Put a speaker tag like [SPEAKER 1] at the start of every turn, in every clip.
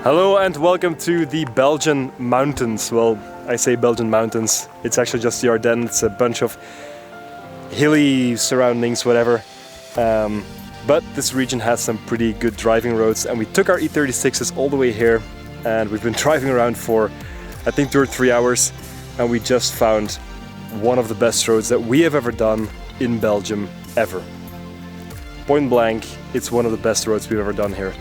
[SPEAKER 1] Hello and welcome to the Belgian mountains. Well, I say Belgian mountains. It's actually just the Ardennes. It's a bunch of hilly surroundings, whatever. But this region has some pretty good driving roads, and we took our E36s all the way here, and we've been driving around for I think 2 or 3 hours, and we just found one of the best roads that we have ever done in Belgium ever. Point blank, it's one of the best roads we've ever done here.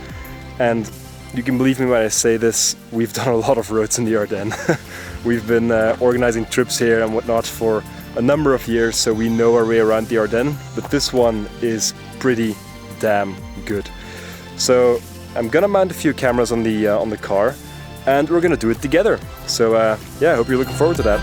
[SPEAKER 1] And you can believe me when I say this, we've done a lot of roads in the Ardennes. We've been organizing trips here and whatnot for a number of years, so we know our way around the Ardennes, but this one is pretty damn good. So I'm gonna mount a few cameras on the car, and we're gonna do it together. So yeah, I hope you're looking forward to that.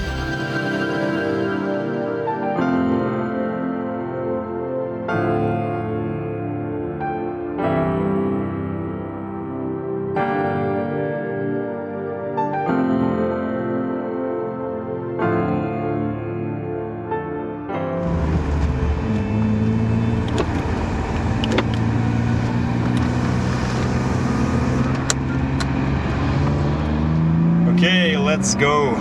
[SPEAKER 1] Okay, let's go.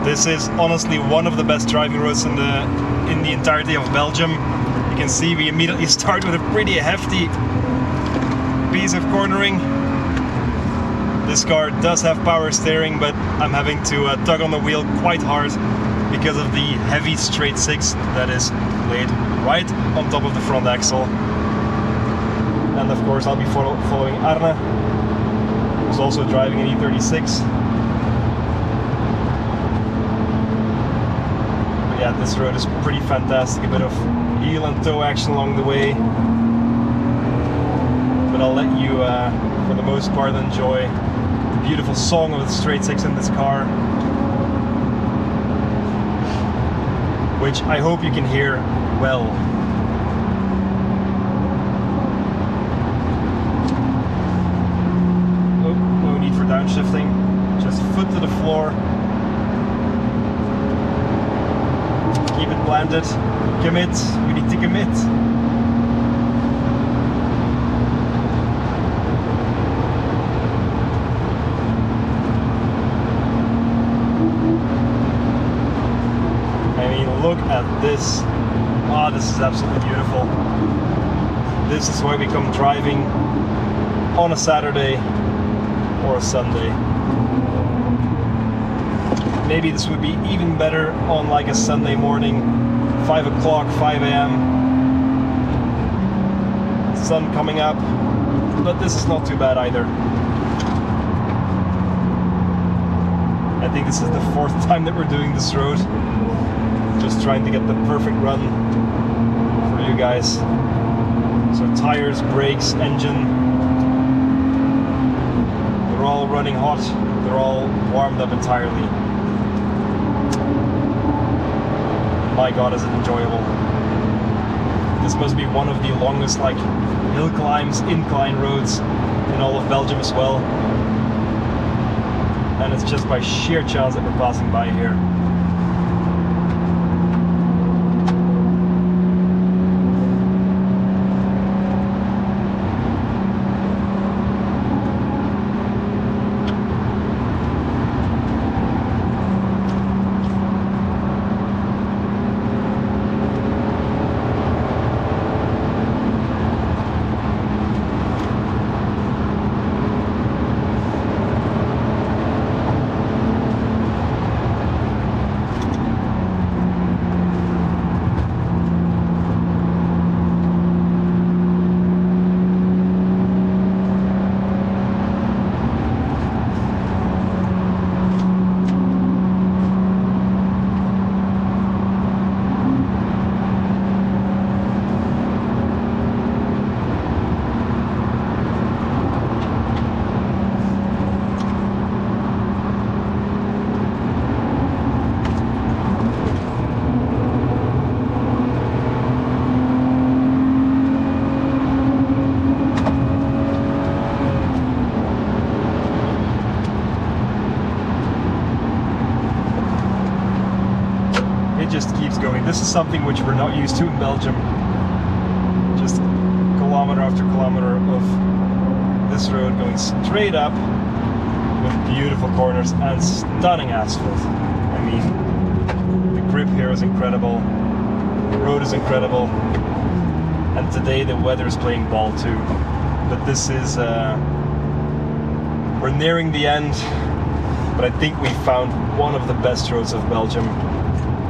[SPEAKER 1] This is honestly one of the best driving roads in the entirety of Belgium. You can see we immediately start with a pretty hefty piece of cornering. This car does have power steering, but I'm having to tug on the wheel quite hard because of the heavy straight six that is laid right on top of the front axle. And of course I'll be following Arne, who's also driving an E36. But yeah, this road is pretty fantastic, a bit of heel and toe action along the way. But I'll let you, for the most part, enjoy the beautiful song of the straight six in this car, which I hope you can hear well. Downshifting, just foot to the floor, keep it planted, commit, you need to commit. I mean, look at this. Oh, this is absolutely beautiful. This is why we come driving on a Saturday or a Sunday. Maybe this would be even better on like a Sunday morning, 5 o'clock, 5 a.m. Sun coming up, but this is not too bad either. I think this is the 4th time that we're doing this road. Just trying to get the perfect run for you guys. So tires, brakes, engine, they're all running hot, they're all warmed up entirely. My god, is it enjoyable. This must be one of the longest like hill climbs, incline roads in all of Belgium as well. And it's just by sheer chance that we're passing by here. This is something which we're not used to in Belgium. Just kilometer after kilometer of this road going straight up with beautiful corners and stunning asphalt. I mean, the grip here is incredible, the road is incredible, and today the weather is playing ball too. But this is, we're nearing the end, but I think we found one of the best roads of Belgium,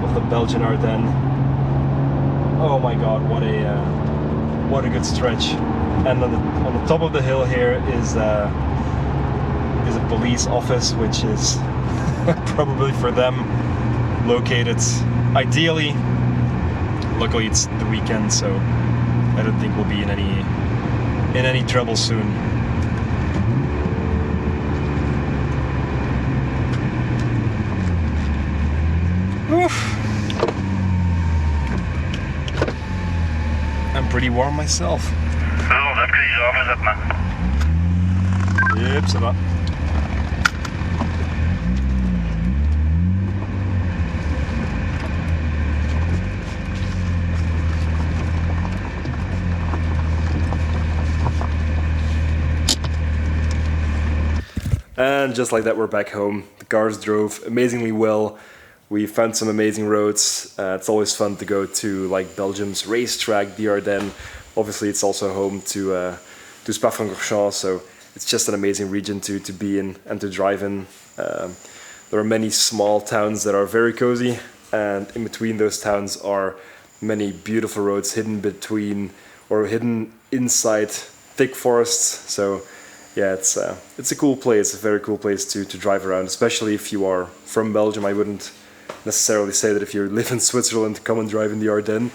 [SPEAKER 1] of the Belgian Ardennes. Oh my God, what a good stretch! And on the top of the hill here is a police office, which is probably for them located ideally. Luckily, it's the weekend, so I don't think we'll be in any trouble soon. Oof. I'm pretty warm myself. Yep, ça va. And just like that, we're back home. The cars drove amazingly well. We found some amazing roads. It's always fun to go to like Belgium's racetrack, the Ardennes. Obviously, it's also home to spa-francorchamps, so it's just an amazing region to be in and to drive in. There are many small towns that are very cozy, and in between those towns are many beautiful roads hidden between or hidden inside thick forests. So yeah, it's a cool place, a very cool place to drive around, especially if you are from Belgium. I wouldn't necessarily say that if you live in Switzerland, come and drive in the Ardennes.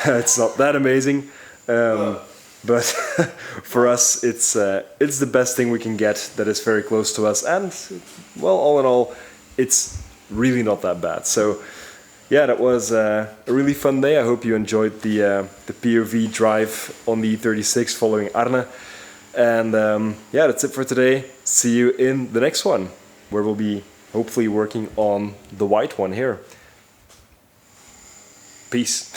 [SPEAKER 1] It's not that amazing, but for us, it's the best thing we can get that is very close to us, and well, all in all, it's really not that bad. So yeah, that was a really fun day. I hope you enjoyed the POV drive on the E36 following Arne. And yeah, that's it for today. See you in the next one, where we'll be hopefully working on the white one here. Peace.